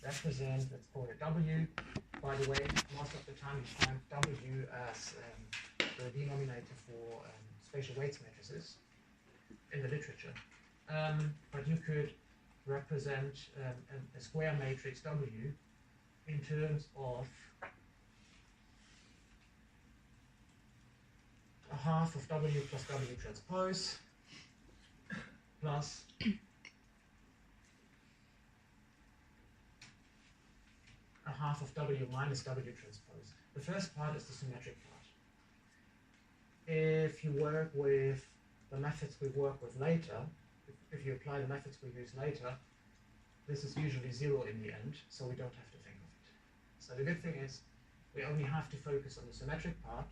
represent, let's call it W. By the way, most of the time you find W as the denominator for spatial weights matrices in the literature. But you could represent a square matrix W in terms of a half of W plus W transpose plus a half of W minus W transpose. The first part is the symmetric part. If you work with the methods we work with later, if you apply the methods we use later, this is usually 0 in the end, so we don't have to think of it. So the good thing is we only have to focus on the symmetric part,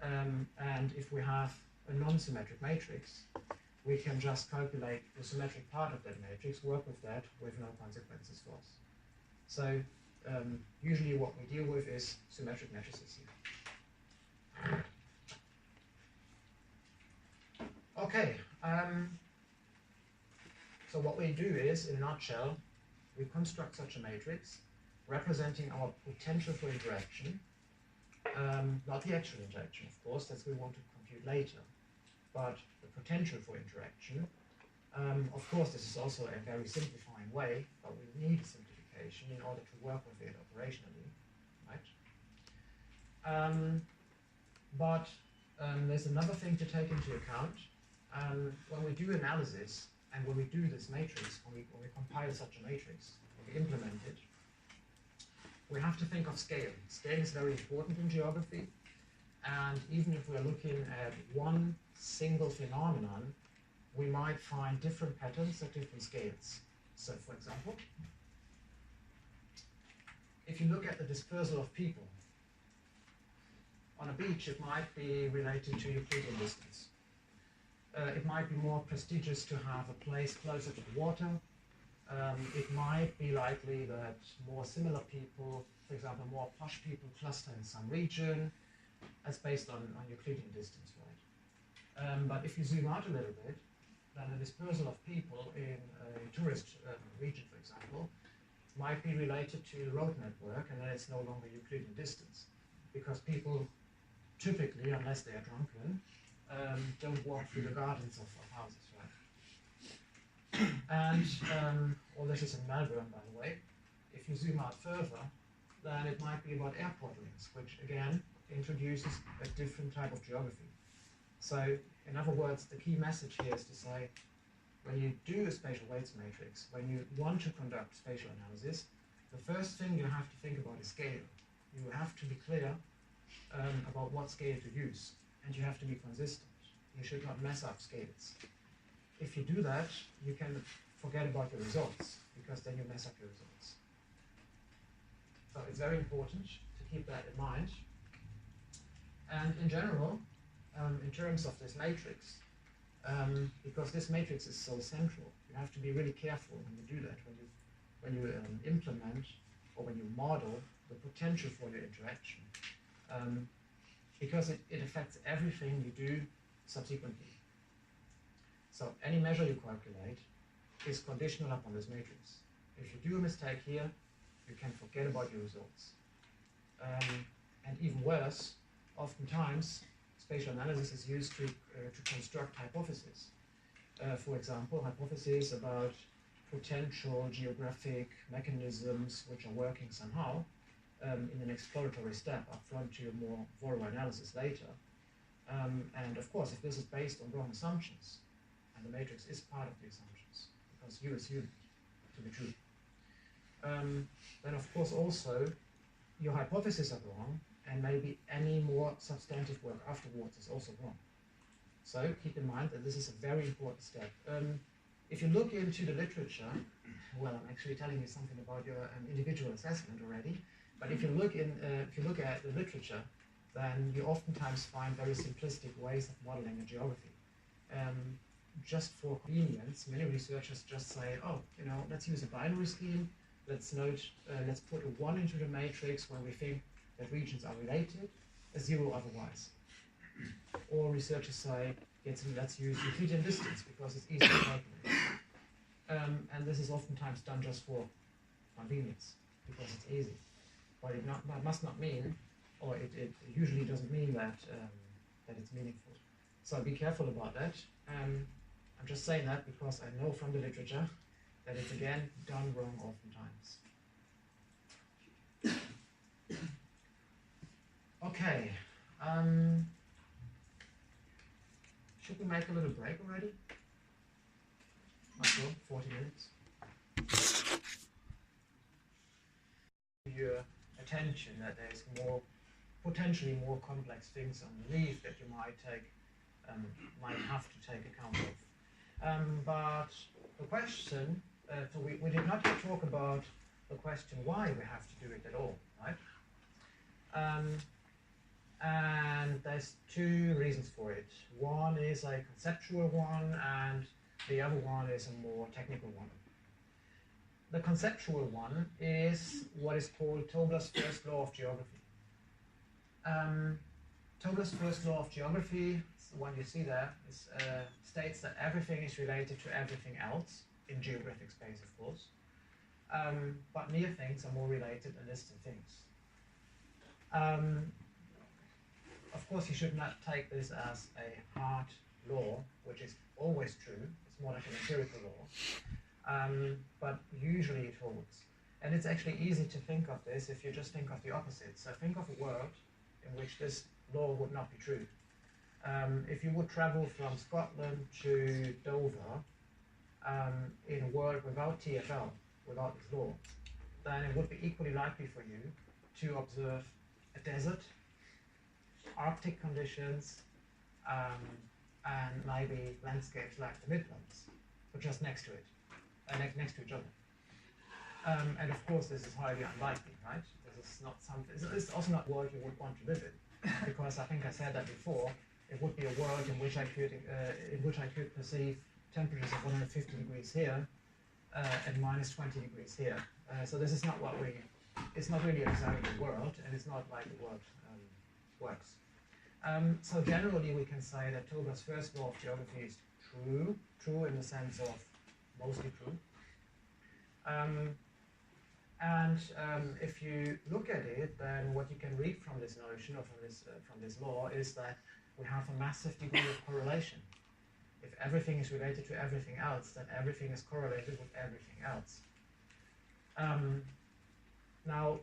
and if we have a non-symmetric matrix, we can just calculate the symmetric part of that matrix, work with that with no consequences for us. So usually what we deal with is symmetric matrices here. Okay, so what we do is, in a nutshell, we construct such a matrix representing our potential for interaction, not the actual interaction, of course, that's what we want to compute later, but the potential for interaction. Of course, this is also a very simplifying way, but we need a simplification in order to work with it operationally, right? But there's another thing to take into account. When we do analysis and when we do this matrix, when we compile such a matrix, when we implement it, we have to think of scale. Scale is very important in geography, and even if we're looking at one single phenomenon, we might find different patterns at different scales. So, for example, if you look at the dispersal of people, on a beach it might be related to Euclidean distance. It might be more prestigious to have a place closer to the water. It might be likely that more similar people, for example, more posh people cluster in some region. That's based on Euclidean distance, right? But if you zoom out a little bit, then the dispersal of people in a tourist region, for example, might be related to the road network, and then it's no longer Euclidean distance. Because people typically, unless they are drunken, don't walk through the gardens of houses, right? And all this is in Melbourne, by the way. If you zoom out further, then it might be about airport links, which again introduces a different type of geography. So, in other words, the key message here is to say, when you do a spatial weights matrix, when you want to conduct spatial analysis, the first thing you have to think about is scale. You have to be clear about what scale to use, and you have to be consistent. You should not mess up scales. If you do that, you can forget about your results, because then you mess up your results. So it's very important to keep that in mind. And in general, in terms of this matrix, because this matrix is so central, you have to be really careful when you do that, when you implement or when you model the potential for your interaction, because it affects everything you do subsequently. So any measure you calculate is conditional upon this matrix. If you do a mistake here, you can forget about your results. And even worse, oftentimes spatial analysis is used to construct hypotheses. For example, hypotheses about potential geographic mechanisms which are working somehow in an exploratory step up front to a more thorough analysis later. And of course, if this is based on wrong assumptions, and the matrix is part of the assumptions, because you assume it to be true, then of course also your hypotheses are wrong, and maybe any more substantive work afterwards is also wrong. So keep in mind that this is a very important step. If you look into the literature, well, I'm actually telling you something about your individual assessment already, but if you look at the literature, then you oftentimes find very simplistic ways of modeling a geography. Just for convenience, many researchers just say, oh, let's use a binary scheme, let's put a 1 into the matrix where we think that regions are related, a 0 otherwise. Or researchers say, let's use Euclidean distance because it's easy to calculate. And this is oftentimes done just for convenience, because it's easy. But that must not mean, or it usually doesn't mean that, that it's meaningful. So be careful about that. I'm just saying that because I know from the literature that it's again done wrong oftentimes. Okay. Should we make a little break already? Not sure, 40 minutes. Your attention that there's potentially more complex things underneath that you might have to take account of. But the question, so we did not talk about the question why we have to do it at all, right? And there's two reasons for it. One is a conceptual one, and the other one is a more technical one. The conceptual one is what is called Tobler's first law of geography. Tobler's first law of geography, the one you see there, states that everything is related to everything else, in geographic space of course, but near things are more related than distant things. Of course, you should not take this as a hard law, which is always true. It's more like an empirical law, but usually it holds. And it's actually easy to think of this if you just think of the opposite. So think of a world in which this law would not be true. If you would travel from Scotland to Dover in a world without TfL, without this law, then it would be equally likely for you to observe a desert, Arctic conditions, and maybe landscapes like the Midlands, but just next to it, next to each other. And of course, this is highly unlikely, right? This is not something. It's also not a world you would want to live in, because I think I said that before. It would be a world in which I could perceive temperatures of 150 degrees here and minus 20 degrees here. So this is not what we. It's not really a desirable world, and it's not like the world works. So generally, we can say that Tobler's first law of geography is true in the sense of mostly true. If you look at it, then what you can read from this notion or from this law is that we have a massive degree of correlation. If everything is related to everything else, then everything is correlated with everything else. Now,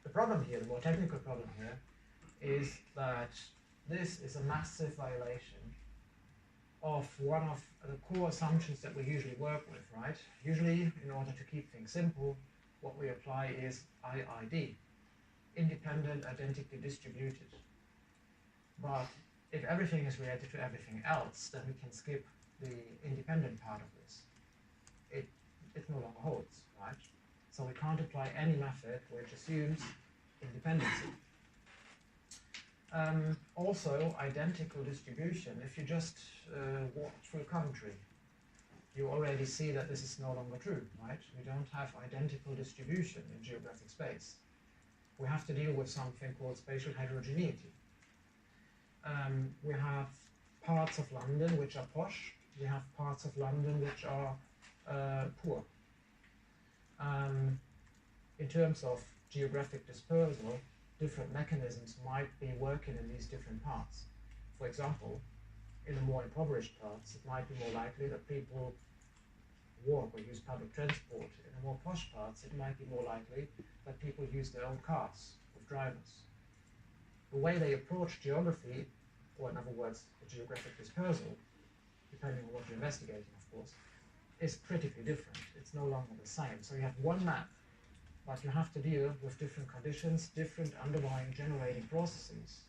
the problem here, the more technical problem here, is that this is a massive violation of one of the core assumptions that we usually work with, right? Usually, in order to keep things simple, what we apply is IID, independent, identically distributed. But if everything is related to everything else, then we can skip the independent part of this. It no longer holds, right? So we can't apply any method which assumes independency. Also, identical distribution. If you just walk through a country, you already see that this is no longer true, right? We don't have identical distribution in geographic space. We have to deal with something called spatial heterogeneity. We have parts of London which are posh. We have parts of London which are poor. In terms of geographic dispersal, different mechanisms might be working in these different parts. For example, in the more impoverished parts, it might be more likely that people walk or use public transport. In the more posh parts, it might be more likely that people use their own cars with drivers. The way they approach geography, or in other words, the geographic dispersal, depending on what you're investigating, of course, is critically different. It's no longer the same. So you have one map, but you have to deal with different conditions, different underlying generating processes.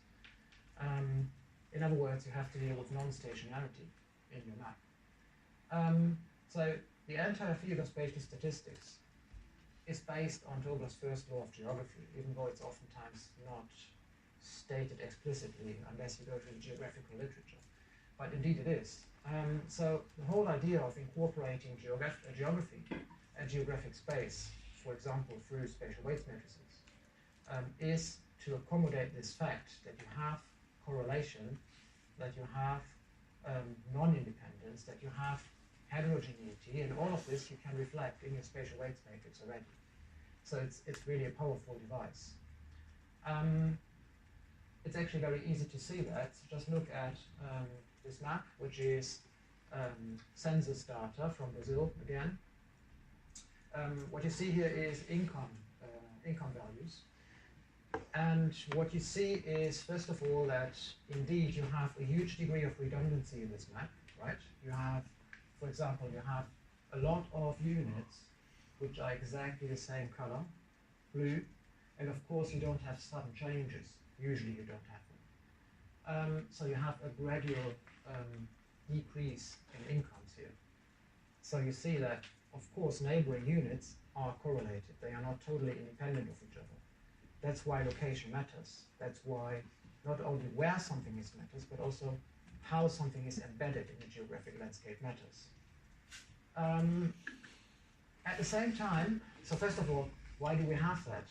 In other words, you have to deal with non-stationarity in your map. So the entire field of spatial statistics is based on Tobler's first law of geography, even though it's oftentimes not stated explicitly unless you go to the geographical literature. But indeed it is. So the whole idea of incorporating geography and geographic space, for example, through spatial weights matrices, is to accommodate this fact that you have correlation, that you have non-independence, that you have heterogeneity, and all of this you can reflect in your spatial weights matrix already. So it's really a powerful device. It's actually very easy to see that. So just look at this map, which is census data from Brazil again. What you see here is income values. And what you see is, first of all, that indeed you have a huge degree of redundancy in this map, right? You have, for example, you have a lot of units which are exactly the same color, blue, and of course you don't have sudden changes. Usually you don't have them. So you have a gradual decrease in incomes here. So you see that, of course, neighboring units are correlated. They are not totally independent of each other. That's why location matters. That's why not only where something is matters, but also how something is embedded in the geographic landscape matters. At the same time, so first of all, why do we have that?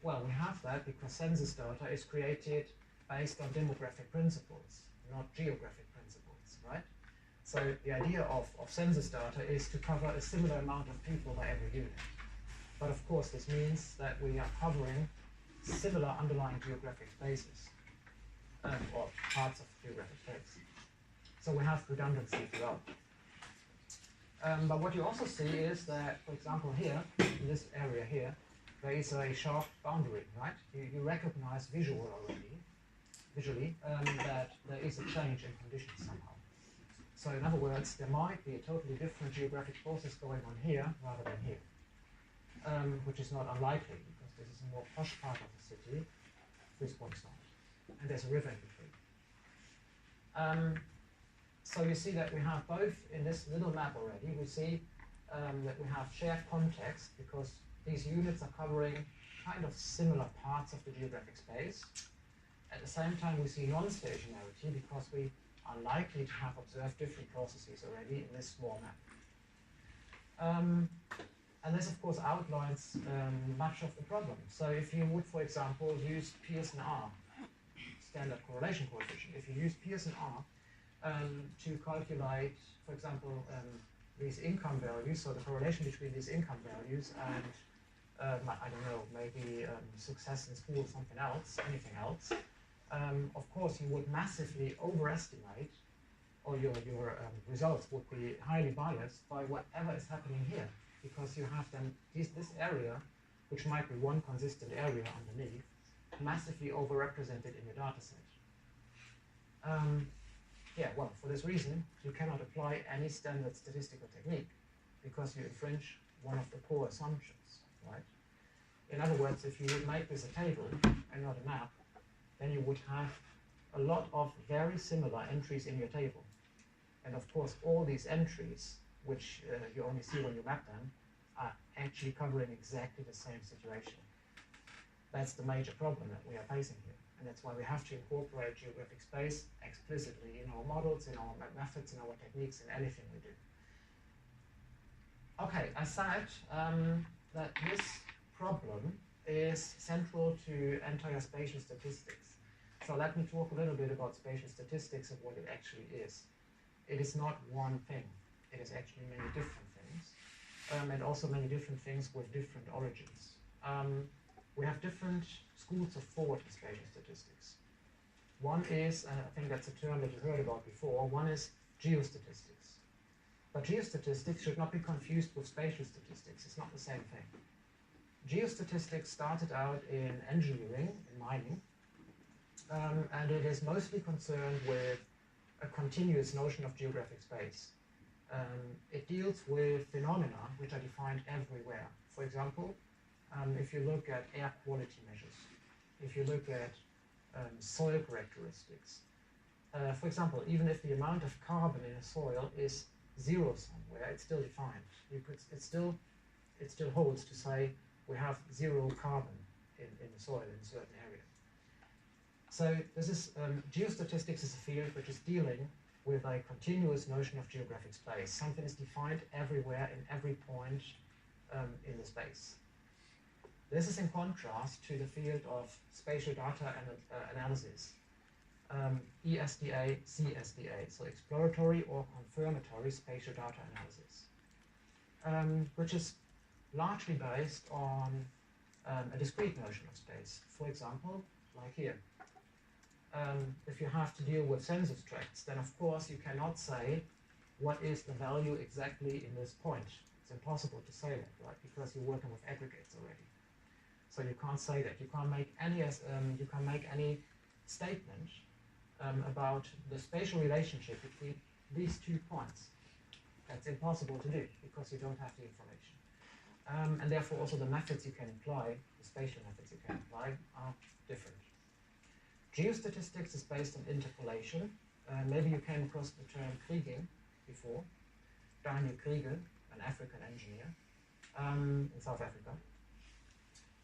Well, we have that because census data is created based on demographic principles, not geographic principles, right? So the idea of census data is to cover a similar amount of people by every unit. But of course, this means that we are covering similar underlying geographic spaces, or parts of the geographic space. So we have redundancy throughout. But what you also see is that, for example, here, in this area here, there is a sharp boundary, right? You recognize visually, that there is a change in conditions somehow. So in other words, there might be a totally different geographic process going on here rather than here, which is not unlikely because this is a more posh part of the city, this one's not. And there's a river in between. So you see that we have both in this little map already, we see that we have shared context because these units are covering kind of similar parts of the geographic space. At the same time, we see non-stationarity because we are likely to have observed different processes already in this small map. And this, of course, outlines much of the problem. So if you would, for example, use Pearson R, standard correlation coefficient, if you use Pearson R to calculate, for example, these income values, so the correlation between these income values and, I don't know, maybe success in school, something else, anything else, of course you would massively overestimate, or your results would be highly biased by whatever is happening here, because you have then this area, which might be one consistent area underneath, massively overrepresented in your data set. Yeah, well, for this reason, you cannot apply any standard statistical technique because you infringe one of the core assumptions, right? In other words, if you would make this a table and not a map, then you would have a lot of very similar entries in your table. And of course, all these entries, which you only see when you map them, are actually covering exactly the same situation. That's the major problem that we are facing here. And that's why we have to incorporate geographic space explicitly in our models, in our methods, in our techniques, in anything we do. Okay, I said that this problem is central to entire spatial statistics. So let me talk a little bit about spatial statistics and what it actually is. It is not one thing. It is actually many different things, and also many different things with different origins. We have different schools of thought in spatial statistics. One is, and I think that's a term that you heard about before, one is geostatistics. But geostatistics should not be confused with spatial statistics. It's not the same thing. Geostatistics started out in engineering, in mining, and it is mostly concerned with a continuous notion of geographic space. It deals with phenomena which are defined everywhere. For example, if you look at air quality measures, if you look at soil characteristics, for example, even if the amount of carbon in a soil is zero somewhere, it's still defined. It still holds to say we have zero carbon in the soil in a certain area. So this is geostatistics is a field which is dealing with a continuous notion of geographic space. Something is defined everywhere in every point in the space. This is in contrast to the field of spatial data analysis. ESDA, CSDA, so exploratory or confirmatory spatial data analysis, which is largely based on a discrete notion of space. For example, like here. If you have to deal with census tracts, then of course you cannot say what is the value exactly in this point. It's impossible to say that, right? Because you're working with aggregates already. So you can't say that. You can't make any statement about the spatial relationship between these 2 points. That's impossible to do because you don't have the information. And therefore also the methods you can apply, the spatial methods you can apply, are different. Geostatistics is based on interpolation. Maybe you came across the term kriging before. Daniel Kriege, an African engineer in South Africa,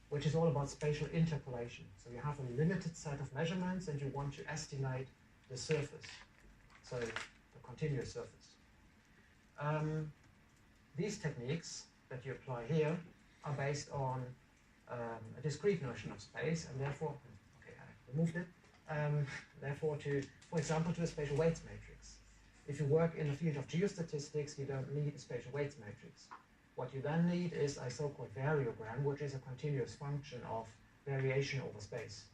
which is all about spatial interpolation. So you have a limited set of measurements and you want to estimate the surface, so the continuous surface. These techniques that you apply here are based on a discrete notion of space, and therefore, okay, I removed it, therefore for example, to a spatial weights matrix. If you work in the field of geostatistics, you don't need a spatial weights matrix. What you then need is a so-called variogram, which is a continuous function of variation over space.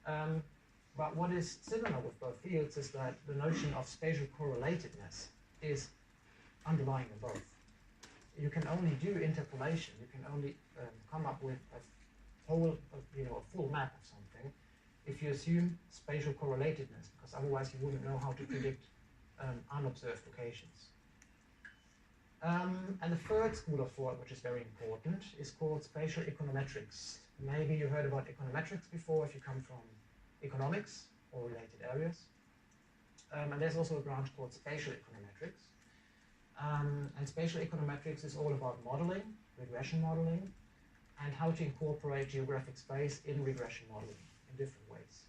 But what is similar with both fields is that the notion of spatial correlatedness is underlying in both. You can only do interpolation, you can only come up with a full map of something if you assume spatial correlatedness, because otherwise you wouldn't know how to predict unobserved locations. And the third school of thought, which is very important, is called spatial econometrics. Maybe you heard about econometrics before if you come from economics or related areas. And there's also a branch called spatial econometrics. And spatial econometrics is all about modeling, regression modeling, and how to incorporate geographic space in regression modeling in different ways.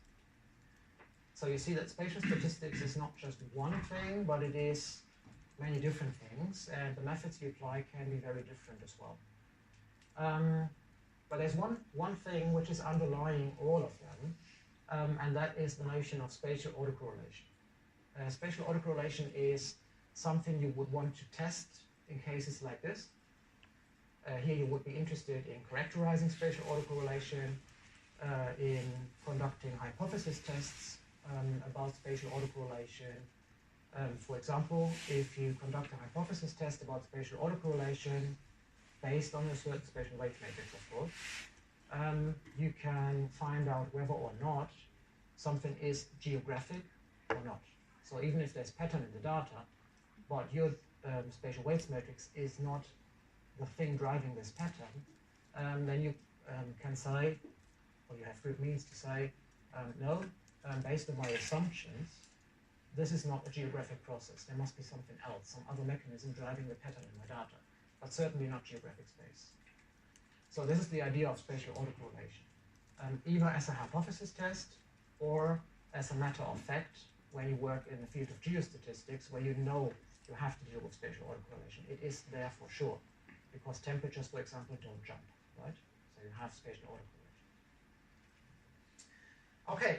So you see that spatial statistics is not just one thing, but it is many different things, and the methods you apply can be very different as well. But there's one thing which is underlying all of them, and that is the notion of spatial autocorrelation. Spatial autocorrelation is something you would want to test in cases like this. Here you would be interested in characterizing spatial autocorrelation, in conducting hypothesis tests about spatial autocorrelation. For example, if you conduct a hypothesis test about spatial autocorrelation based on a certain spatial weight matrix, of course, you can find out whether or not something is geographic or not. So even if there's pattern in the data, but your spatial weights matrix is not the thing driving this pattern, then you can say, or you have good means to say, no, based on my assumptions, this is not a geographic process. There must be something else, some other mechanism driving the pattern in my data, but certainly not geographic space. So this is the idea of spatial autocorrelation, either as a hypothesis test or as a matter of fact when you work in the field of geostatistics, where you know you have to deal with spatial autocorrelation. It is there for sure, because temperatures, for example, don't jump, right? So you have spatial autocorrelation. Okay,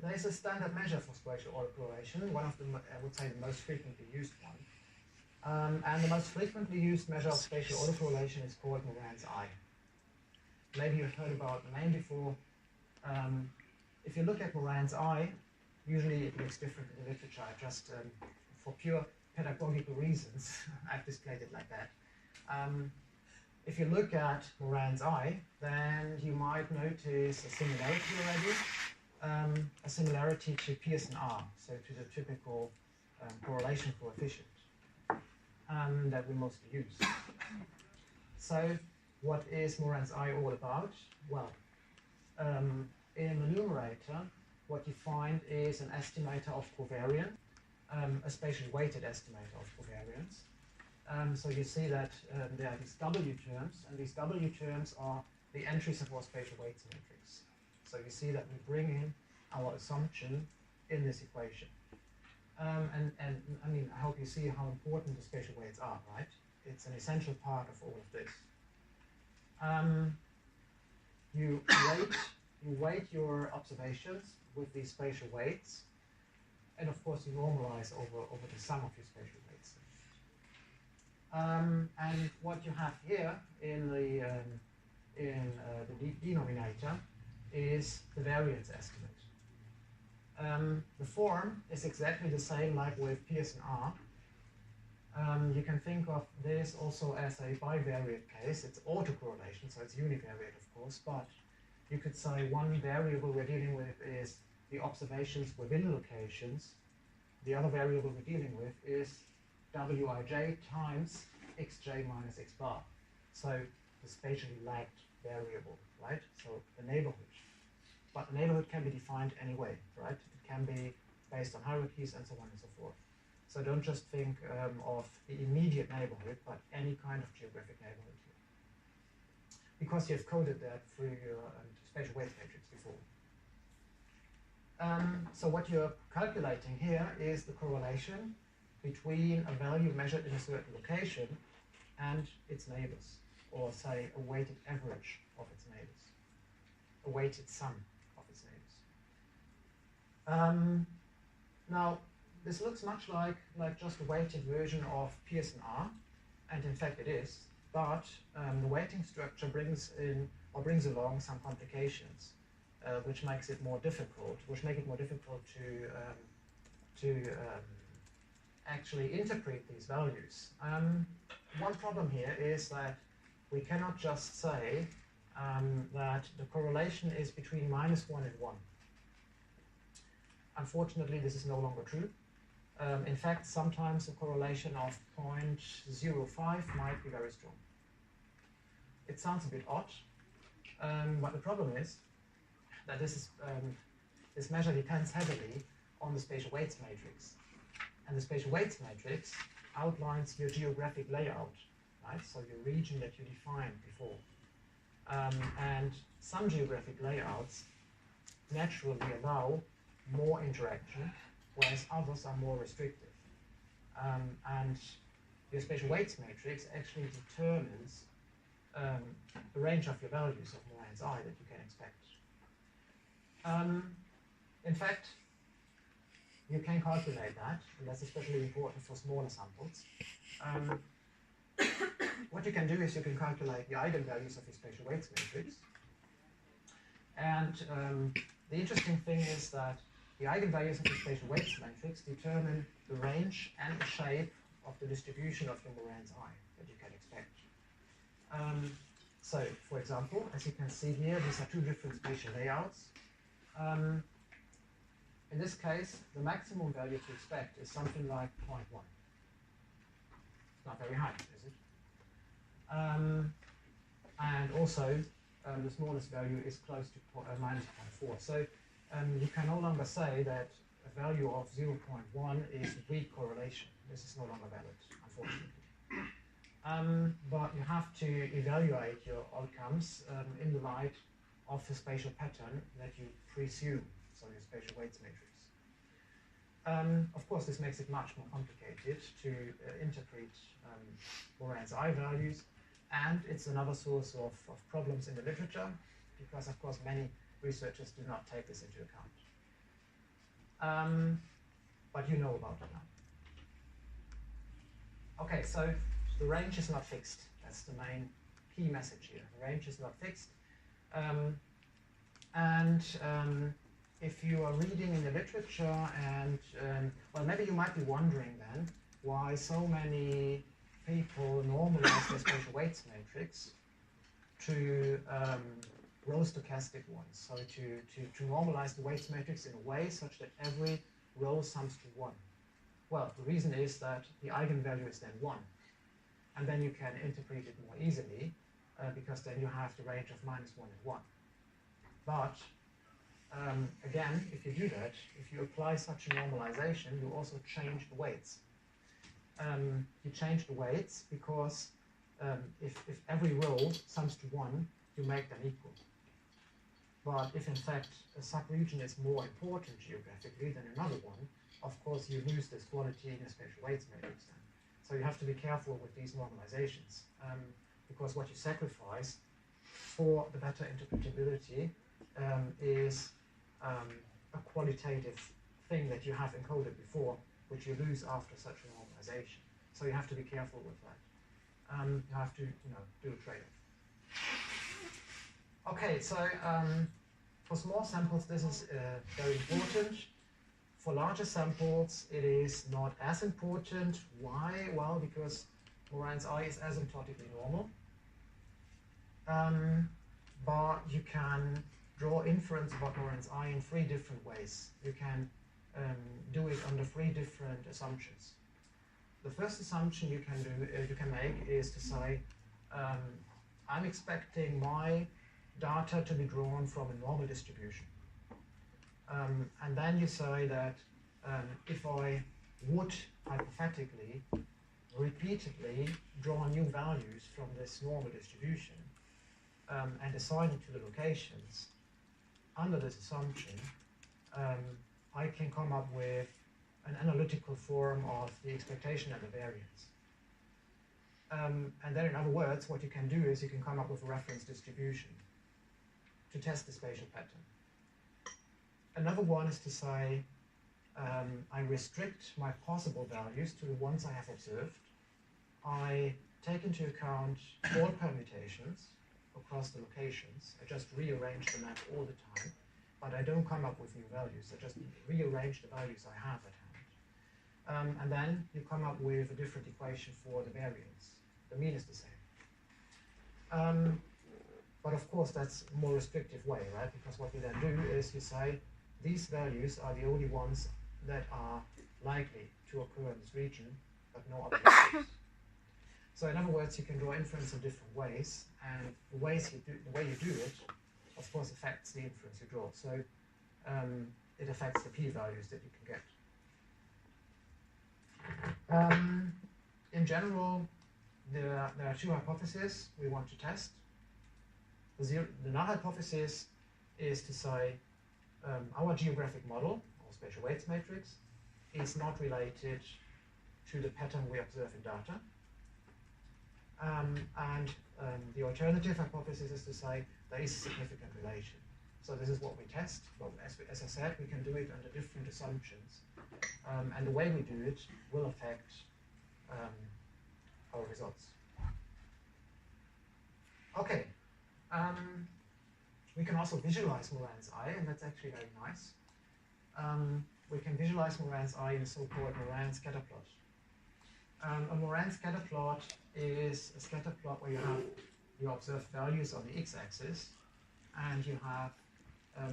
there's a standard measure for spatial autocorrelation, one of the, I would say, the most frequently used one. And the most frequently used measure of spatial autocorrelation is called Moran's I. Maybe you've heard about the name before. If you look at Moran's I, usually it looks different in the literature. Just for pure pedagogical reasons, I've displayed it like that. If you look at Moran's I, then you might notice a similarity already. A similarity to Pearson R, so to the typical correlation coefficient that we mostly use. So what is Moran's I all about? Well, in the numerator, what you find is an estimator of covariance, a spatially weighted estimator of covariance. So you see that there are these W terms, and these W terms are the entries of our spatial weights matrix. So you see that we bring in our assumption in this equation. And I mean, I hope you see how important the spatial weights are, right? It's an essential part of all of this. You weight you weight your observations with these spatial weights, and of course you normalize over the sum of your spatial weights. And what you have here in the denominator is the variance estimate. The form is exactly the same like with Pearson R. You can think of this also as a bivariate case. It's autocorrelation, so it's univariate, of course, but you could say one variable we're dealing with is the observations within locations. The other variable we're dealing with is wij times xj minus x bar. So the spatially lagged variable, right? So the neighborhood. But the neighborhood can be defined anyway, right? It can be based on hierarchies and so on and so forth. So don't just think of the immediate neighborhood, but any kind of geographic neighborhood here. Because you've coded that through your spatial weights matrix before. So what you're calculating here is the correlation between a value measured in a certain location and its neighbors, or say a weighted average of its neighbors, a weighted sum of its neighbors. Now, this looks much like just a weighted version of Pearson R, and in fact it is, but the weighting structure brings along some complications, which makes it more difficult, to actually interpret these values. One problem here is that we cannot just say that the correlation is between -1 and 1. Unfortunately, this is no longer true. In fact, sometimes a correlation of 0.05 might be very strong. It sounds a bit odd, but the problem is that this measure depends heavily on the spatial weights matrix. And the spatial weights matrix outlines your geographic layout, right? So your region that you defined before. And some geographic layouts naturally allow more interaction, whereas others are more restrictive. And your spatial weights matrix actually determines the range of your values of Moran's I that you can expect. In fact, you can calculate that, and that's especially important for smaller samples. What you can do is you can calculate the eigenvalues of your spatial weights matrix. And the interesting thing is that the eigenvalues of the spatial weights matrix determine the range and the shape of the distribution of your Moran's I that you can expect. So, for example, as you can see here, these are two different spatial layouts. In this case, the maximum value to expect is something like 0.1. It's not very high, is it? And also, the smallest value is close to -0.4. So you can no longer say that a value of 0.1 is weak correlation. This is no longer valid, unfortunately. But you have to evaluate your outcomes in the light of the spatial pattern that you presume, so your spatial weights matrix. Of course, this makes it much more complicated to interpret Moran's I values, and it's another source of problems in the literature, because of course many researchers do not take this into account. But you know about it now. Okay, so the range is not fixed. That's the main key message here. The range is not fixed. If you are reading in the literature and, well, maybe you might be wondering then why so many people normalize their spatial weights matrix to row stochastic ones. So to normalize the weights matrix in a way such that every row sums to 1. Well, the reason is that the eigenvalue is then 1. And then you can interpret it more easily, because then you have the range of -1 and 1. But again, if you do that, if you apply such a normalization, you also change the weights. You change the weights because if every row sums to 1, you make them equal. But if in fact a subregion is more important geographically than another one, of course you lose this quality in a spatial weights matrix then. So you have to be careful with these normalizations, because what you sacrifice for the better interpretability is a qualitative thing that you have encoded before, which you lose after such a normalization. So you have to be careful with that. You have to, do a trade-off. Okay, so for small samples, this is very important. For larger samples, it is not as important. Why? Well, because Moran's I is asymptotically normal. But you can draw inference about Moran's I in 3 different ways. You can do it under 3 different assumptions. The first assumption you can make is to say, I'm expecting my data to be drawn from a normal distribution. And then you say that if I would hypothetically repeatedly draw new values from this normal distribution and assign it to the locations, under this assumption, I can come up with an analytical form of the expectation and the variance. And then, in other words, what you can do is you can come up with a reference distribution to test the spatial pattern. Another one is to say, I restrict my possible values to the ones I have observed. I take into account all permutations across the locations. I just rearrange the map all the time, but I don't come up with new values. I just rearrange the values I have at hand. And then you come up with a different equation for the variance. The mean is the same. But of course, that's a more restrictive way, right? Because what you then do is you say, these values are the only ones that are likely to occur in this region, but no other values. So in other words, you can draw inference in different ways, and the way you do it, of course, affects the inference you draw. So it affects the p-values that you can get. In general, there are 2 hypotheses we want to test. The null hypothesis is to say our geographic model, or spatial weights matrix, is not related to the pattern we observe in data. And the alternative hypothesis is to say there is a significant relation. So this is what we test. Well, as I said, we can do it under different assumptions. And the way we do it will affect our results. Okay. We can also visualize Moran's I, and that's actually very nice. We can visualize Moran's I in a so-called Moran scatter plot. A Moran scatter plot is a scatter plot where you have your observed values on the x-axis, and you have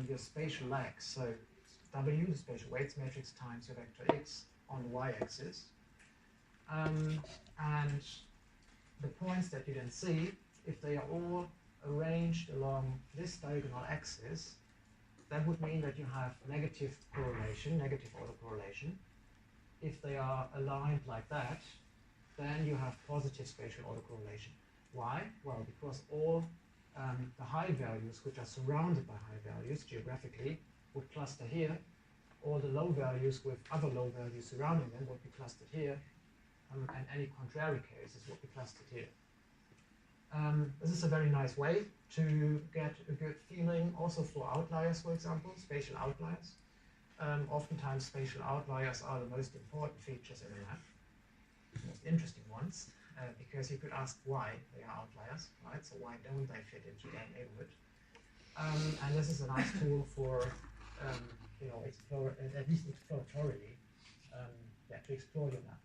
your spatial legs, so W, the spatial weights matrix, times your vector x on the y-axis. And the points that you then see, if they are all arranged along this diagonal axis, that would mean that you have negative correlation, negative autocorrelation. If they are aligned like that, then you have positive spatial autocorrelation. Why? Well, because all the high values, which are surrounded by high values geographically, would cluster here. All the low values with other low values surrounding them would be clustered here, and any contrary cases would be clustered here. This is a very nice way to get a good feeling also for outliers, for example, spatial outliers. Oftentimes spatial outliers are the most important features in a map, the most interesting ones, because you could ask why they are outliers, right? So why don't they fit into that neighborhood? And this is a nice tool for, at least exploratorily, to explore your map.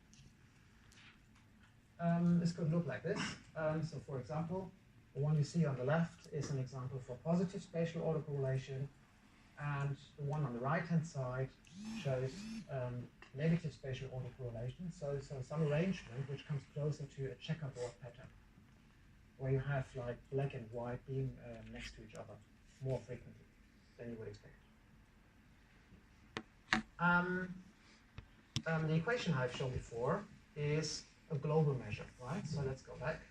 This could look like this. So for example, the one you see on the left is an example for positive spatial autocorrelation, and the one on the right-hand side shows negative spatial autocorrelation, so some arrangement which comes closer to a checkerboard pattern, where you have like black and white being next to each other more frequently than you would expect. The equation I've shown before is a global measure, right? So let's go back.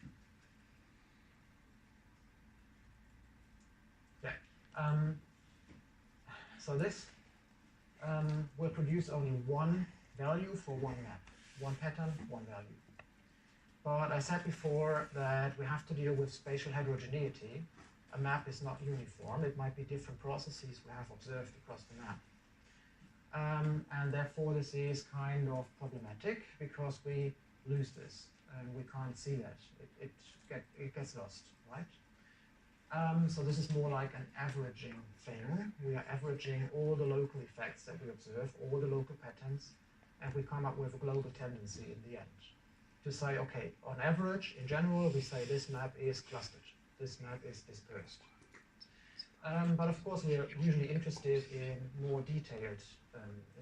Yeah. So this will produce only one value for one map, one pattern, one value. But I said before that we have to deal with spatial heterogeneity, a map is not uniform. It might be different processes we have observed across the map. And therefore this is kind of problematic because we lose this and we can't see that. It gets lost, right? So this is more like an averaging thing. We are averaging all the local effects that we observe, all the local patterns, and we come up with a global tendency in the end. To say, okay, on average, in general, we say this map is clustered, this map is dispersed. But of course, we are usually interested in more detailed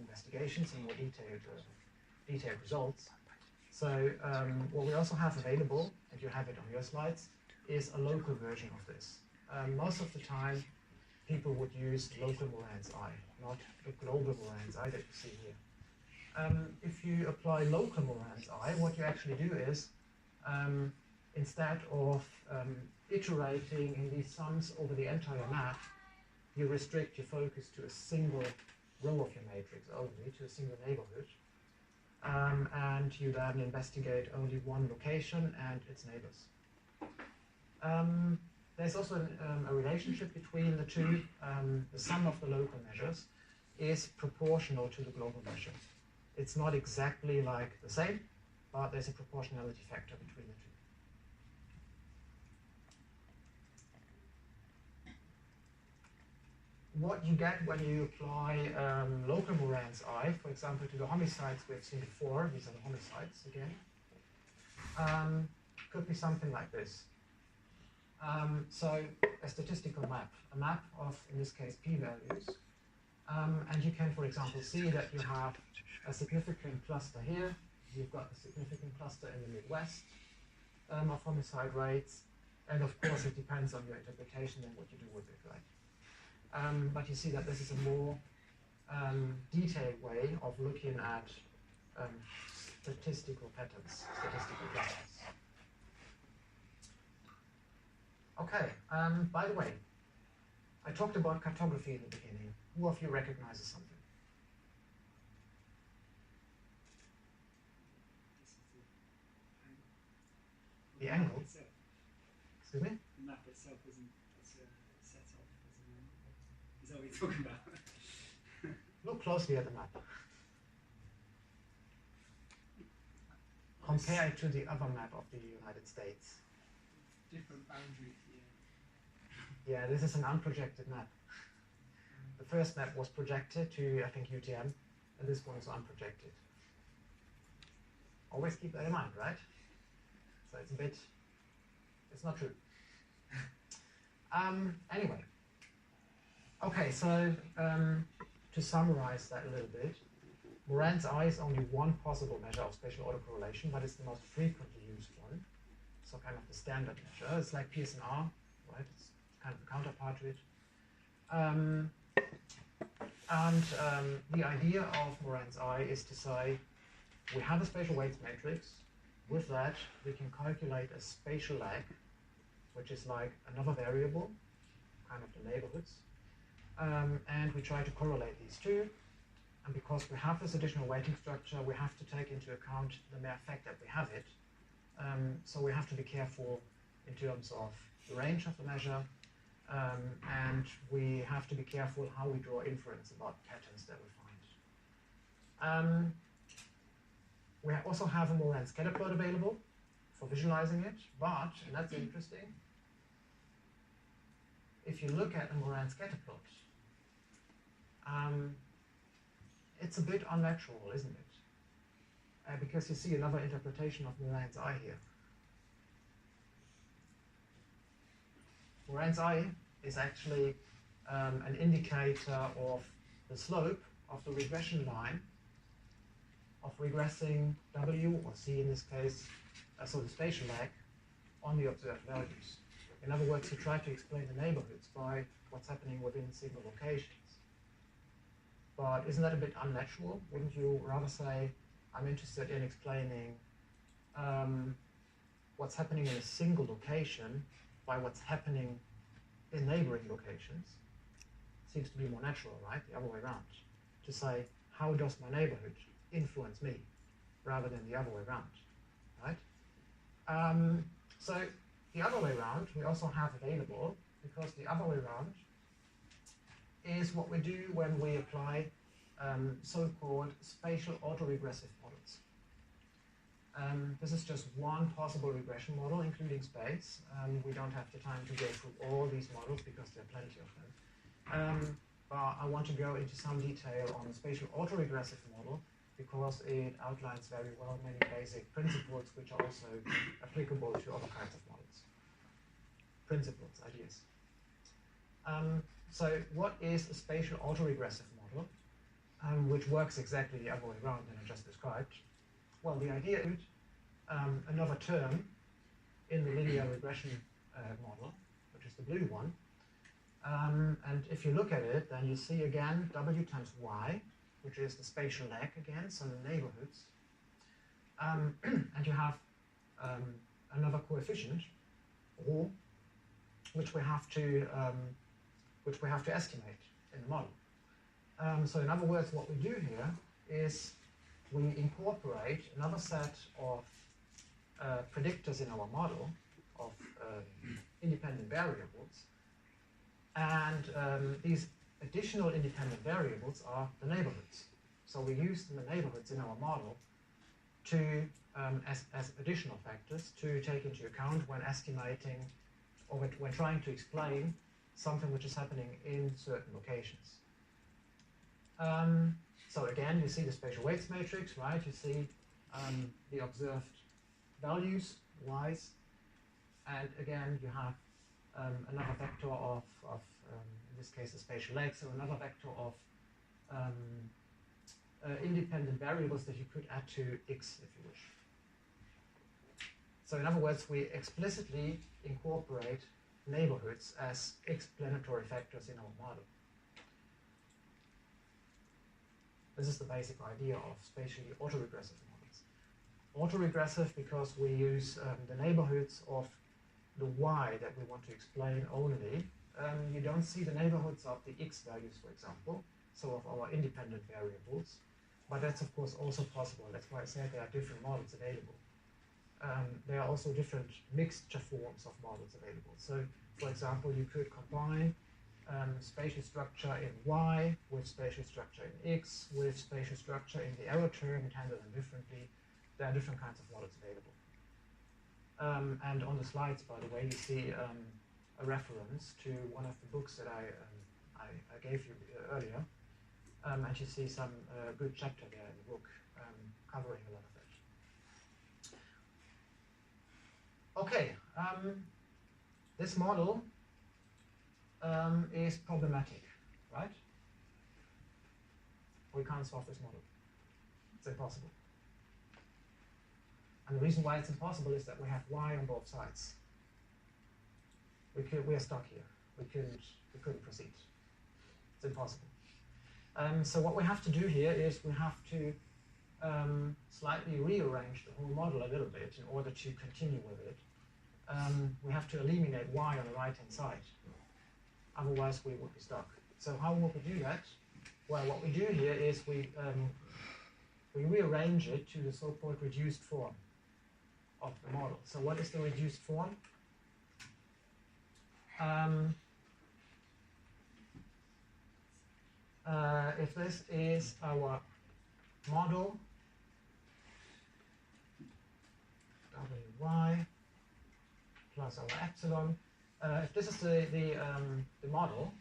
investigations and more detailed results. So what we also have available, and you have it on your slides, is a local version of this. Most of the time, people would use local Moran's eye, not the global Moran's eye that you see here. If you apply local Moran's eye, what you actually do is, instead of iterating in these sums over the entire map, you restrict your focus to a single row of your matrix only, to a single neighborhood. And you then investigate only one location and its neighbors. There's also a relationship between the two. The sum of the local measures is proportional to the global measure. It's not exactly like the same, but there's a proportionality factor between the two. What you get when you apply local Moran's eye, for example, to the homicides we've seen before, these are the homicides again, could be something like this. So a statistical map, a map of, in this case, p-values. And you can, for example, see that you have a significant cluster here. You've got a significant cluster in the Midwest of homicide rates. And of course, it depends on your interpretation and what you do with it, right? But you see that this is a more detailed way of looking at statistical patterns, statistical clusters. Okay, by the way, I talked about cartography in the beginning. Who of you recognizes something? The angle? Excuse me? The map itself isn't set off as an angle. Is that what you're talking about? Look closely at the map. Compare it to the other map of the United States. Different boundaries, yeah. Yeah, this is an unprojected map. The first map was projected to, I think, UTM, and this one is unprojected. Always keep that in mind, right? So it's not true. Anyway. Okay, so to summarize that a little bit, Moran's eye is only one possible measure of spatial autocorrelation, but it's the most frequently used one. So kind of the standard measure. It's like PSNR, right? It's kind of the counterpart to it. The idea of Moran's eye is to say, we have a spatial weights matrix. With that, we can calculate a spatial lag, which is like another variable, kind of the neighborhoods. And we try to correlate these two. And because we have this additional weighting structure, we have to take into account the mere fact that we have it. So we have to be careful in terms of the range of the measure, and we have to be careful how we draw inference about patterns that we find. We also have a Moran scatter plot available for visualizing it, but, and that's interesting, if you look at a Moran scatter plot, it's a bit unnatural, isn't it? Because you see another interpretation of Moran's eye here. Moran's eye is actually an indicator of the slope of the regression line of regressing W or C in this case, so the spatial lag on the observed values. In other words, you try to explain the neighborhoods by what's happening within single locations. But isn't that a bit unnatural? Wouldn't you rather say, I'm interested in explaining what's happening in a single location by what's happening in neighboring locations? Seems to be more natural, right? The other way around. To say, how does my neighborhood influence me, rather than the other way around, right? So the other way around we also have available, because the other way around is what we do when we apply so-called spatial autoregressive models. This is just one possible regression model, including space. We don't have the time to go through all these models because there are plenty of them. But I want to go into some detail on the spatial autoregressive model because it outlines very well many basic principles which are also applicable to other kinds of models. Principles, ideas. So what is a spatial autoregressive model, which works exactly the other way around than I just described? Well, the idea is another term in the linear regression model, which is the blue one. And if you look at it, then you see again W times Y, which is the spatial lag again, so the neighborhoods. And you have another coefficient, ρ, which we have to estimate in the model. So in other words, what we do here is we incorporate another set of predictors in our model of independent variables, and these additional independent variables are the neighborhoods. So we use the neighborhoods in our model to as additional factors to take into account when estimating or when trying to explain something which is happening in certain locations. So again, you see the spatial weights matrix, right? You see the observed values, y's, and again you have another vector of in this case the spatial lag, so another vector of independent variables that you could add to x if you wish. So in other words, we explicitly incorporate neighborhoods as explanatory factors in our model. This is the basic idea of spatially autoregressive models. Autoregressive because we use the neighborhoods of the y that we want to explain only. You don't see the neighborhoods of the x values, for example, so of our independent variables. But that's of course also possible. That's why I said there are different models available. There are also different mixture forms of models available. So, for example, you could combine spatial structure in y with spatial structure in x with spatial structure in the error term and handle them differently. There are different kinds of models available. And on the slides, by the way, you see a reference to one of the books that I gave you earlier. And you see some good chapter there in the book covering a lot of it. Okay, this model is problematic, right? We can't solve this model. It's impossible. And the reason why it's impossible is that we have y on both sides. We are stuck here. We couldn't proceed. It's impossible. So what we have to do here is we have to slightly rearrange the whole model a little bit in order to continue with it. We have to eliminate y on the right-hand side. Otherwise, we would be stuck. So how would we do that? Well, what we do here is we rearrange it to the so-called reduced form of the model. So what is the reduced form? If this is our model, wy plus our epsilon, if this is the model,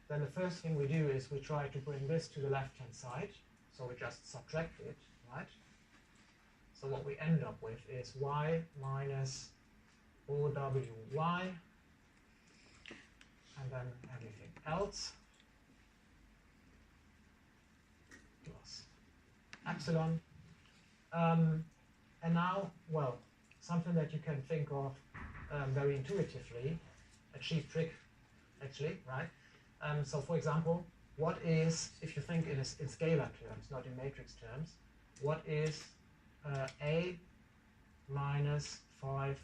then the first thing we do is we try to bring this to the left-hand side. So we just subtract it, right? So what we end up with is y minus OWY, and then everything else plus epsilon. And now, well, something that you can think of very intuitively, a cheap trick actually, right? So for example, what is, if you think in scalar terms, not in matrix terms, what is a minus 5a?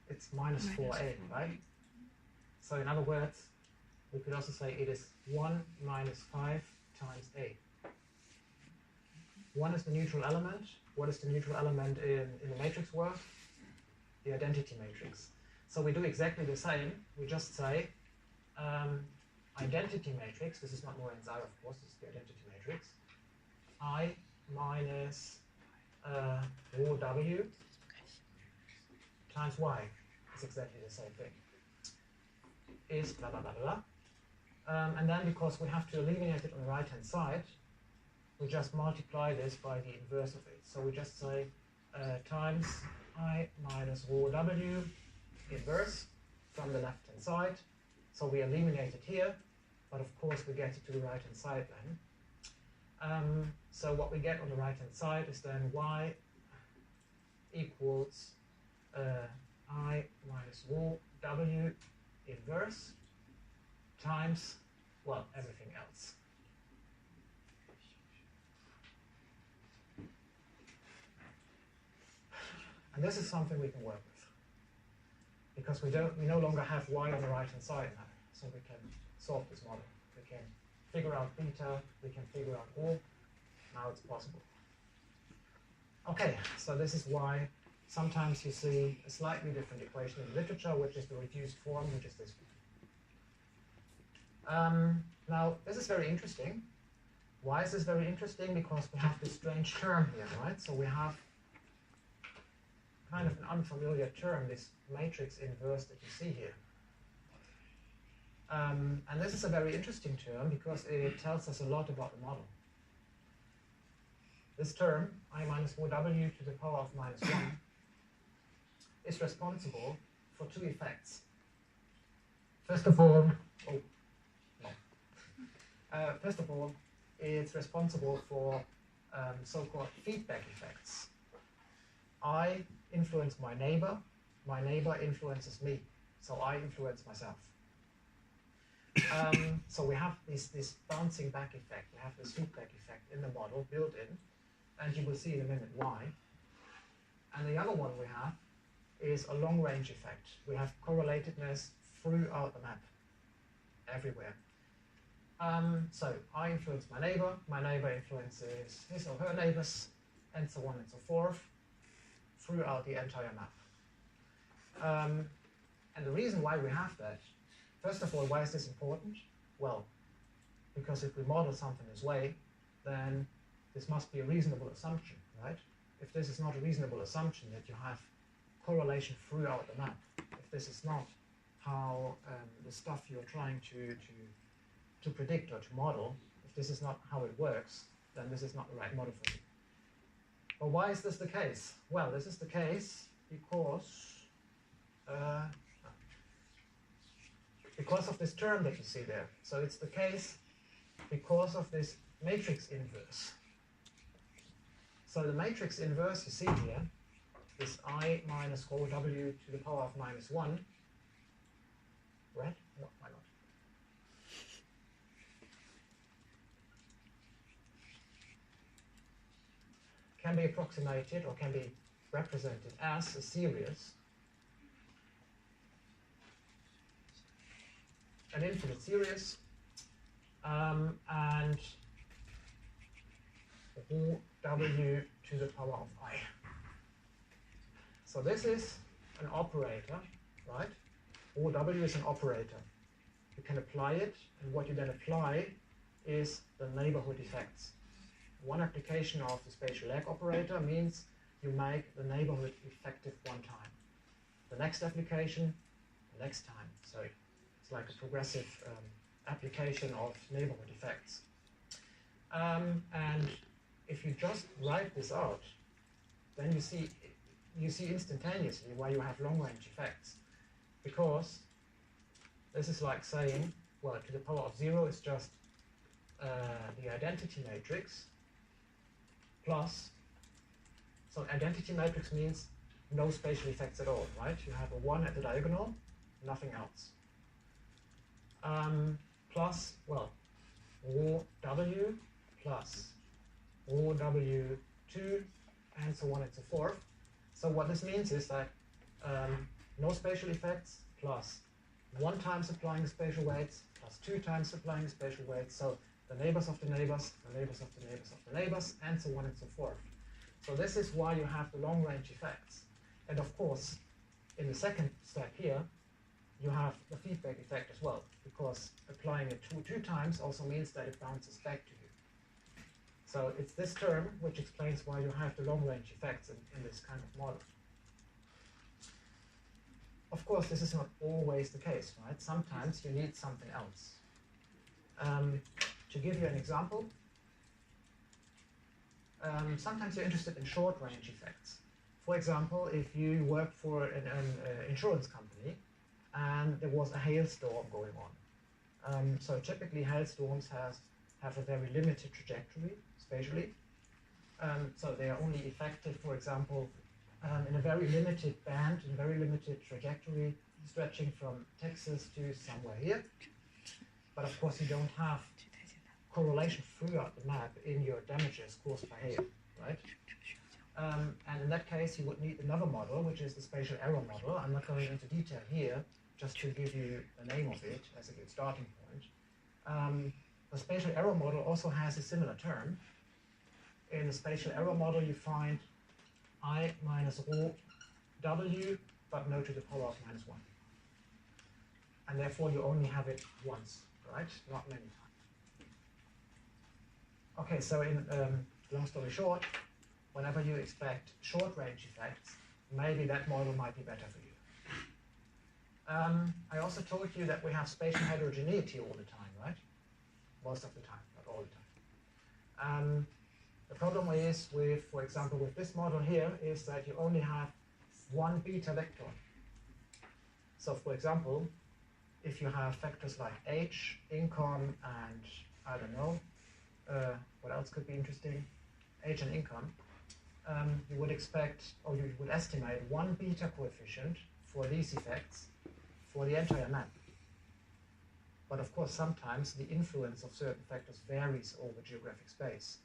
It's minus 4a, right? So in other words, we could also say it is 1 minus 5 times a. One is the neutral element. What is the neutral element in the matrix world? The identity matrix. So we do exactly the same. We just say identity matrix, this is not Moran's I, of course, this is the identity matrix, I minus rho W times Y is exactly the same thing, is blah, blah, blah, blah. And then because we have to eliminate it on the right-hand side, we just multiply this by the inverse of it. So we just say times I minus rho W inverse from the left-hand side. So we eliminate it here, but of course we get it to the right-hand side then. So what we get on the right-hand side is then Y equals I minus rho W inverse times, well, everything else. And this is something we can work with, because we no longer have Y on the right-hand side now, so we can solve this model. We can figure out beta, we can figure out rho. Now it's possible. Okay, so this is why sometimes you see a slightly different equation in the literature, which is the reduced form, which is this one. Now, this is very interesting. Why is this very interesting? Because we have this strange term here, right? So we have kind of an unfamiliar term, this matrix inverse that you see here. And this is a very interesting term because it tells us a lot about the model. This term, I minus rho W to the power of minus 1, is responsible for two effects. First of all, it's responsible for so-called feedback effects. I influence my neighbor influences me, so I influence myself. So we have this bouncing back effect, we have this feedback effect in the model built in, and you will see in a minute why. And the other one we have is a long-range effect. We have correlatedness throughout the map, everywhere. So I influence my neighbor influences his or her neighbors, and so on and so forth, throughout the entire map. And the reason why we have that, first of all, why is this important? Well, because if we model something this way, then this must be a reasonable assumption, right? If this is not a reasonable assumption that you have correlation throughout the map, if this is not how the stuff you're trying to predict or to model, if this is not how it works, then this is not the right model for you. But why is this the case? Well, this is the case because of this term that you see there. So it's the case because of this matrix inverse. So the matrix inverse you see here is I minus rho W to the power of minus 1. Red? No, why not? Can be approximated or can be represented as a series, an infinite series, and rho W to the power of I. So this is an operator, right? Rho W is an operator. You can apply it, and what you then apply is the neighborhood effects. One application of the spatial lag operator means you make the neighborhood effective one time. The next application, the next time. So it's like a progressive application of neighborhood effects. And if you just write this out, then you see instantaneously why you have long-range effects. Because this is like saying, well, to the power of 0 is just the identity matrix plus, so identity matrix means no spatial effects at all, right? You have a 1 at the diagonal, nothing else. Plus, well, rho W plus rho W2, and so on and so forth. So what this means is that no spatial effects plus 1 times applying the spatial weights plus 2 times applying the spatial weights. So the neighbors of the neighbors, the neighbors of the neighbors of the neighbors, and so on and so forth. So this is why you have the long-range effects. And of course, in the second step here, you have the feedback effect as well, because applying it two times also means that it bounces back to you. So it's this term which explains why you have the long-range effects in this kind of model. Of course, this is not always the case, right? Sometimes you need something else. To give you an example, sometimes you're interested in short-range effects. For example, if you work for an insurance company and there was a hailstorm going on. So typically hailstorms have a very limited trajectory spatially. So they are only effective, for example, in a very limited band, in a very limited trajectory, stretching from Texas to somewhere here. But of course you don't have correlation throughout the map in your damages caused by hail, right? And in that case you would need another model, which is the spatial error model. I'm not going into detail here, just to give you the name of it as a good starting point. The spatial error model also has a similar term. In the spatial error model you find I minus rho w, but no to the power of -1. And therefore you only have it once, right? Not many times. Okay, so in long story short, whenever you expect short-range effects, maybe that model might be better for you. I also told you that we have spatial heterogeneity all the time, right? Most of the time, not all the time. The problem is with, for example, with this model here, is that you only have one beta vector. So for example, if you have vectors like h, income, and I don't know, what else could be interesting? H and income. You would expect, or you would estimate one beta coefficient for these effects for the entire map. But of course, sometimes the influence of certain factors varies over geographic space.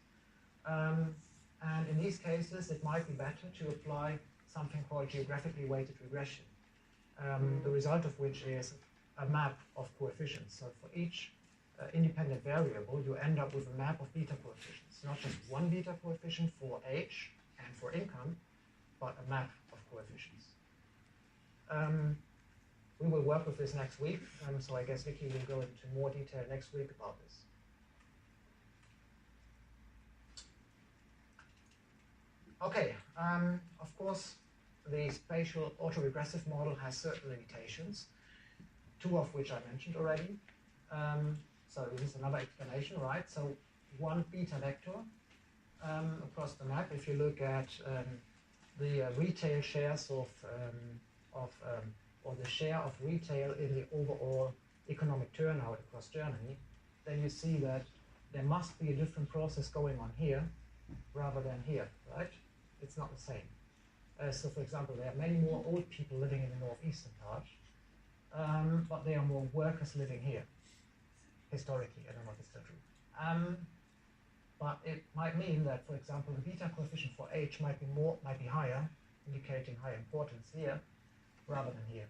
And in these cases, it might be better to apply something called geographically weighted regression, the result of which is a map of coefficients. So for each independent variable, you end up with a map of beta coefficients, not just one beta coefficient for h and for income, but a map of coefficients. We will work with this next week, so I guess Vicky will go into more detail next week about this. Okay, of course, the spatial autoregressive model has certain limitations, two of which I mentioned already. So this is another explanation, right? So one beta vector across the map, if you look at the retail shares or the share of retail in the overall economic turnout across Germany, then you see that there must be a different process going on here rather than here, right? It's not the same. So for example, there are many more old people living in the northeastern part, but there are more workers living here, historically. I don't know if it's still true. But it might mean that, for example, the beta coefficient for H might be higher, indicating higher importance here, rather than here.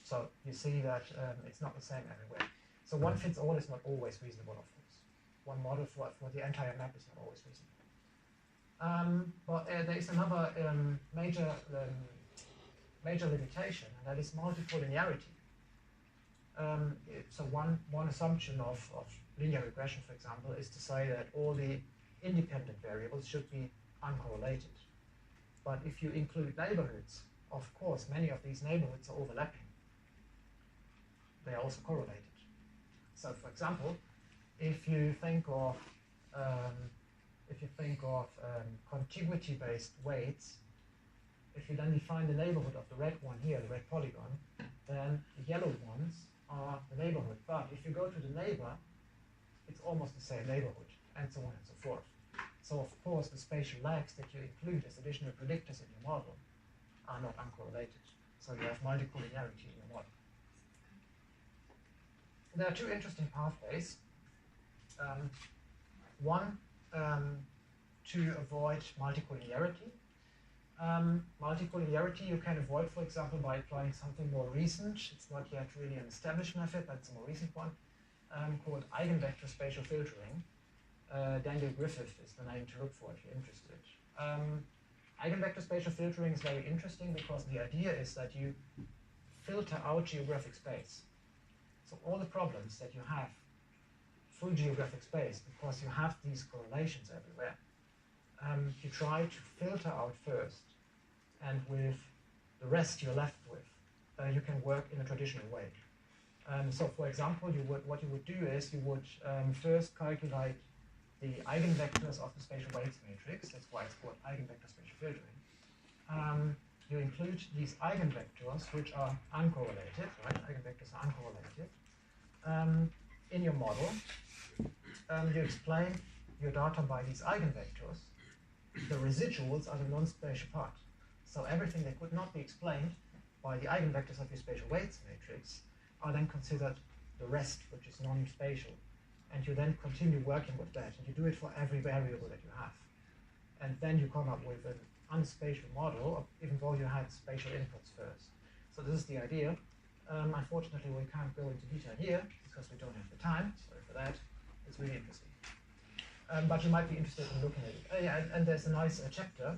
So you see that it's not the same everywhere. So one fits all is not always reasonable, of course. One model for the entire map is not always reasonable. But there is another major limitation, and that is multicollinearity. So one assumption of linear regression, for example, is to say that all the independent variables should be uncorrelated. But if you include neighborhoods, of course, many of these neighborhoods are overlapping. They are also correlated. So, for example, if you think of contiguity-based weights, if you then define the neighborhood of the red one here, the red polygon, then the yellow ones are the neighborhood. But if you go to the neighbor, it's almost the same neighborhood, and so on and so forth. So of course the spatial lags that you include as additional predictors in your model are not uncorrelated. So you have multicollinearity in your model. There are two interesting pathways. One, to avoid multicollinearity. Multicollinearity you can avoid, for example, by applying something more recent. It's not yet really an established method, but it's a more recent one. called eigenvector spatial filtering. Daniel Griffith is the name to look for if you're interested. Eigenvector spatial filtering is very interesting because the idea is that you filter out geographic space. So all the problems that you have through geographic space, because you have these correlations everywhere, you try to filter out first, and with the rest you're left with, you can work in a traditional way. So for example, what you would do is you would first calculate the eigenvectors of the spatial weights matrix. That's why it's called eigenvector spatial filtering. You include these eigenvectors, which are uncorrelated, right? Eigenvectors are uncorrelated. In your model, you explain your data by these eigenvectors. The residuals are the non-spatial part. So everything that could not be explained by the eigenvectors of your spatial weights matrix are then considered the rest, which is non-spatial. And you then continue working with that, and you do it for every variable that you have. And then you come up with an unspatial model, even though you had spatial inputs first. So this is the idea. Unfortunately, we can't go into detail here because we don't have the time. Sorry for that. It's really interesting. But you might be interested in looking at it. And there's a nice chapter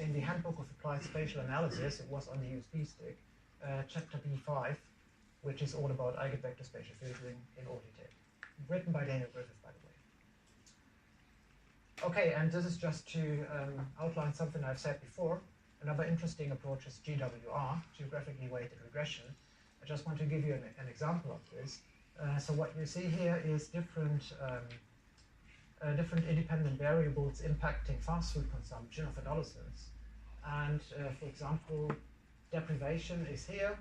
in the Handbook of Applied Spatial Analysis. It was on the USB stick, chapter B5, which is all about eigenvector spatial filtering in all detail. Written by Daniel Griffith, by the way. Okay, and this is just to outline something I've said before. Another interesting approach is GWR, geographically weighted regression. I just want to give you an example of this. So what you see here is different independent variables impacting fast food consumption of adolescents. And for example, deprivation is here,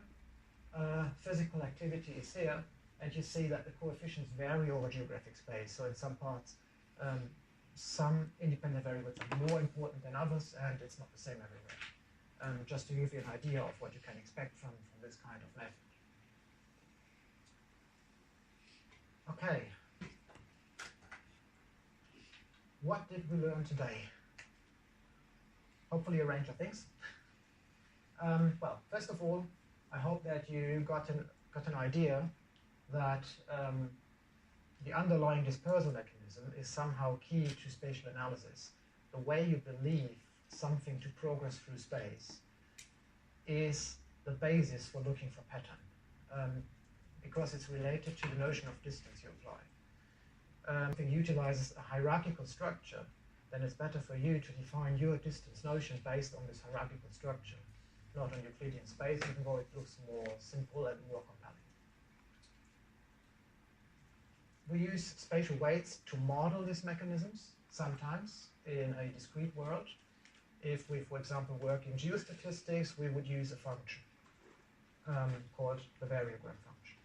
physical activity is here, and you see that the coefficients vary over geographic space. So in some parts, some independent variables are more important than others, and it's not the same everywhere. Just to give you an idea of what you can expect from this kind of method. Okay. What did we learn today? Hopefully a range of things. Well, first of all, I hope that you got an idea that the underlying dispersal mechanism is somehow key to spatial analysis. The way you believe something to progress through space is the basis for looking for pattern, because it's related to the notion of distance you apply. If it utilizes a hierarchical structure, then it's better for you to define your distance notion based on this hierarchical structure, not on Euclidean space, even though it looks more simple and more compelling. We use spatial weights to model these mechanisms, sometimes in a discrete world. If we, for example, work in geostatistics, we would use a function called the variogram function.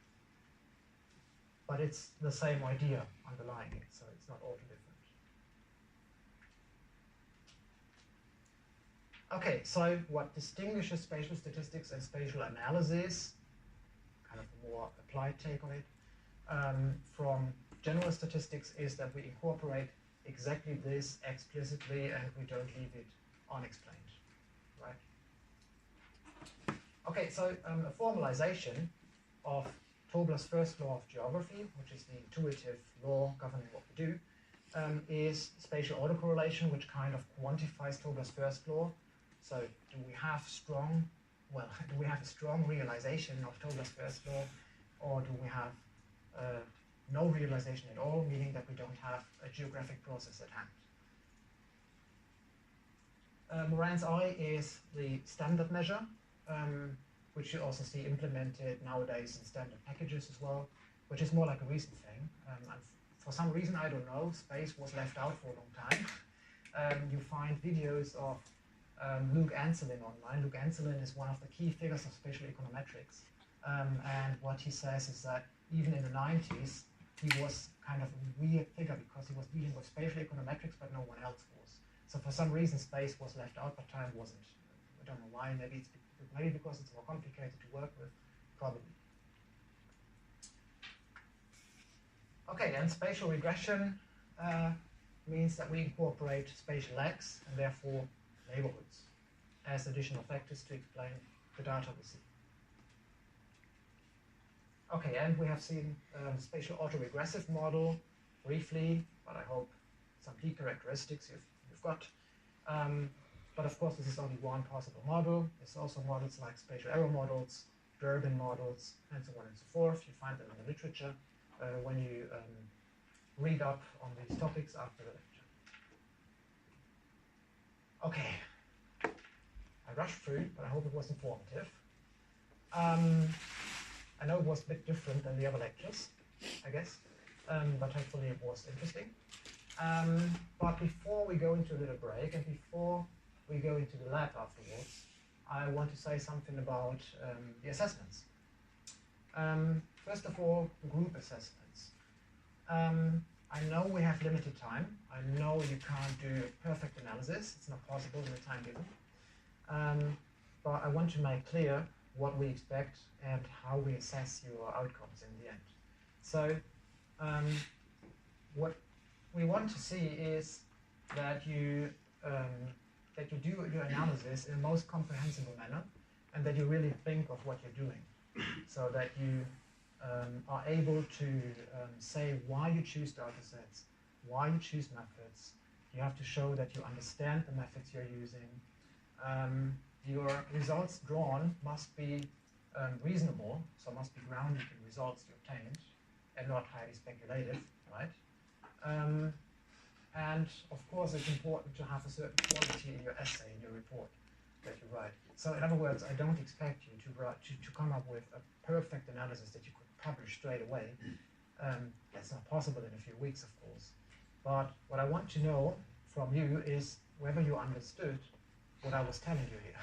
But it's the same idea underlying it, so it's not all too different. Okay, so what distinguishes spatial statistics and spatial analysis, kind of a more applied take on it, from general statistics is that we incorporate exactly this explicitly and we don't leave it unexplained, right? Okay, so a formalization of Tobler's first law of geography, which is the intuitive law governing what we do, is spatial autocorrelation, which kind of quantifies Tobler's first law. So do we have a strong realization of Tobler's first law, or do we have no realization at all, meaning that we don't have a geographic process at hand? Moran's I is the standard measure, which you also see implemented nowadays in standard packages as well, which is more like a recent thing. And for some reason, I don't know, space was left out for a long time. You find videos of Luke Anselin online. Luke Anselin is one of the key figures of spatial econometrics. And what he says is that even in the 90s, he was kind of a weird figure because he was dealing with spatial econometrics, but no one else was. So for some reason, space was left out, but time wasn't. I don't know why. Maybe because it's more complicated to work with, probably. Okay, and spatial regression means that we incorporate spatial legs and therefore neighborhoods as additional factors to explain the data we see. Okay, and we have seen the spatial autoregressive model briefly, but I hope some key characteristics you've got. But of course, this is only one possible model. There's also models like spatial error models, Durbin models, and so on and so forth. You find them in the literature when you read up on these topics after the lecture. Okay, I rushed through, but I hope it was informative. I know it was a bit different than the other lectures, I guess, but hopefully it was interesting. But before we go into a little break and before we go into the lab afterwards, I want to say something about the assessments. First of all, group assessments. I know we have limited time. I know you can't do perfect analysis. It's not possible in the time given. But I want to make clear what we expect and how we assess your outcomes in the end. So what we want to see is that you do your analysis in the most comprehensible manner and that you really think of what you're doing, so that you are able to say why you choose data sets, why you choose methods. You have to show that you understand the methods you're using. Your results drawn must be reasonable, so must be grounded in results you obtained and not highly speculative, right? And of course, it's important to have a certain quality in your essay, in your report that you write. So in other words, I don't expect you to come up with a perfect analysis that you could publish straight away. That's not possible in a few weeks, of course. But what I want to know from you is whether you understood what I was telling you here.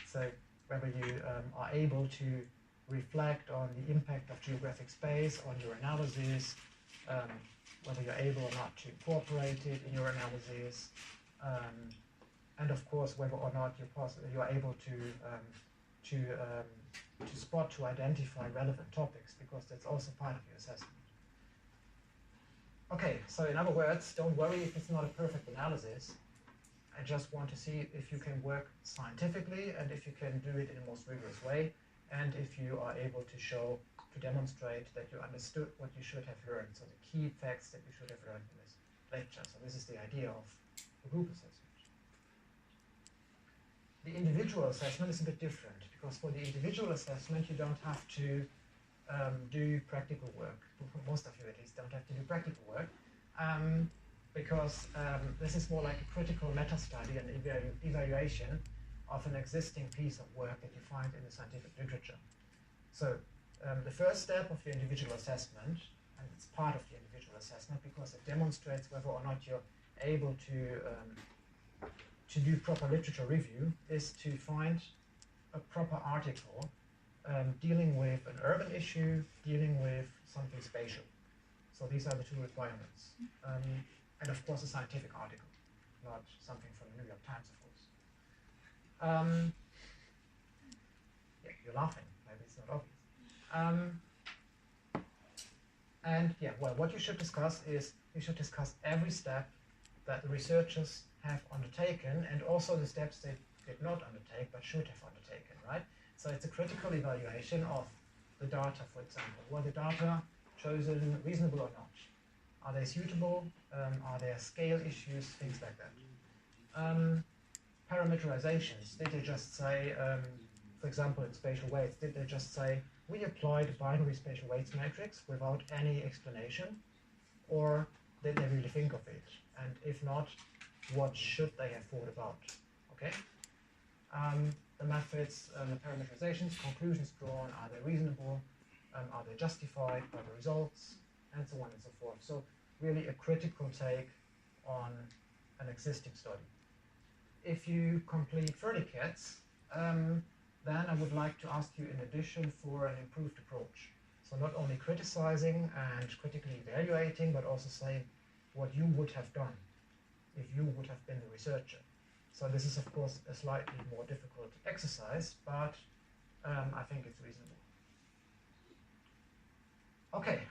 So whether you are able to reflect on the impact of geographic space on your analysis, whether you're able or not to incorporate it in your analysis, and of course whether or not you're able to spot, to identify relevant topics, because that's also part of your assessment. Okay, so in other words, don't worry if it's not a perfect analysis. I just want to see if you can work scientifically and if you can do it in the most rigorous way, and if you are able to demonstrate that you understood what you should have learned, so the key facts that you should have learned in this lecture. So this is the idea of the group assessment. The individual assessment is a bit different, because for the individual assessment you don't have to do practical work. Most of you at least don't have to do practical work, because this is more like a critical meta-study and evaluation of an existing piece of work that you find in the scientific literature. So the first step of the individual assessment, and it's part of the individual assessment because it demonstrates whether or not you're able to do proper literature review, is to find a proper article dealing with an urban issue, dealing with something spatial. So these are the two requirements. And of course a scientific article, not something from the New York Times, of course. Yeah, you're laughing, maybe it's not obvious. And yeah, well, what you should discuss is, you should discuss every step that the researchers have undertaken, and also the steps they did not undertake but should have undertaken, right? So it's a critical evaluation of the data, for example. Were the data chosen reasonable or not? Are they suitable? Are there scale issues? Things like that. Parameterizations. Did they just say, for example, in spatial weights, did they just say, we applied a binary spatial weights matrix without any explanation? Or did they really think of it? And if not, what should they have thought about? Okay? The methods, the parameterizations, conclusions drawn, are they reasonable? Are they justified by the results? And so on and so forth. So really a critical take on an existing study. If you complete verticats, then I would like to ask you in addition for an improved approach. So not only criticizing and critically evaluating, but also saying what you would have done if you would have been the researcher. So this is of course a slightly more difficult exercise, but I think it's reasonable. Okay.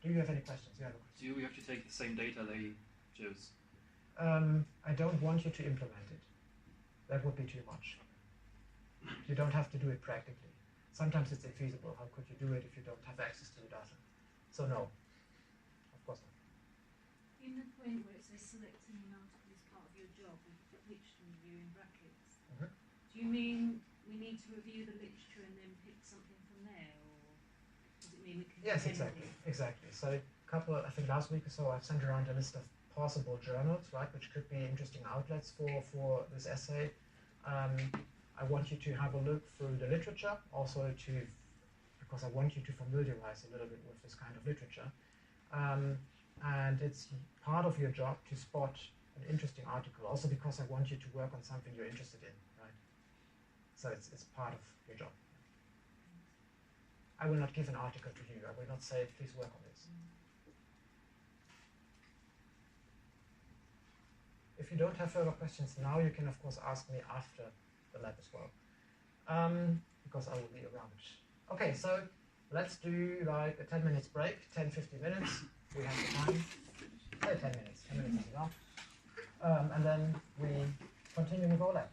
Do you have any questions? Yeah. Do we have to take the same data they chose? I don't want you to implement it. That would be too much. You don't have to do it practically. sometimes it's infeasible. How could you do it if you don't have access to the data? So no, of course not. In the point where it says selecting an article is part of your job with literature review in brackets, do you mean we need to review the literature and then pick something from there, or does it mean we can? Yes, exactly. So I think last week or so, I've sent around a list of possible journals, right, which could be interesting outlets for this essay. I want you to have a look through the literature, also because I want you to familiarize a little bit with this kind of literature. And it's part of your job to spot an interesting article, also because I want you to work on something you're interested in, right? So it's part of your job. I will not give an article to you. I will not say, please work on this. If you don't have further questions now, you can of course ask me after the lab as well, because I will be around. Okay, so let's do like a 10 minutes break, 10-15 minutes. We have the time. 10 minutes. 10 minutes is enough. And then we continue with our lab.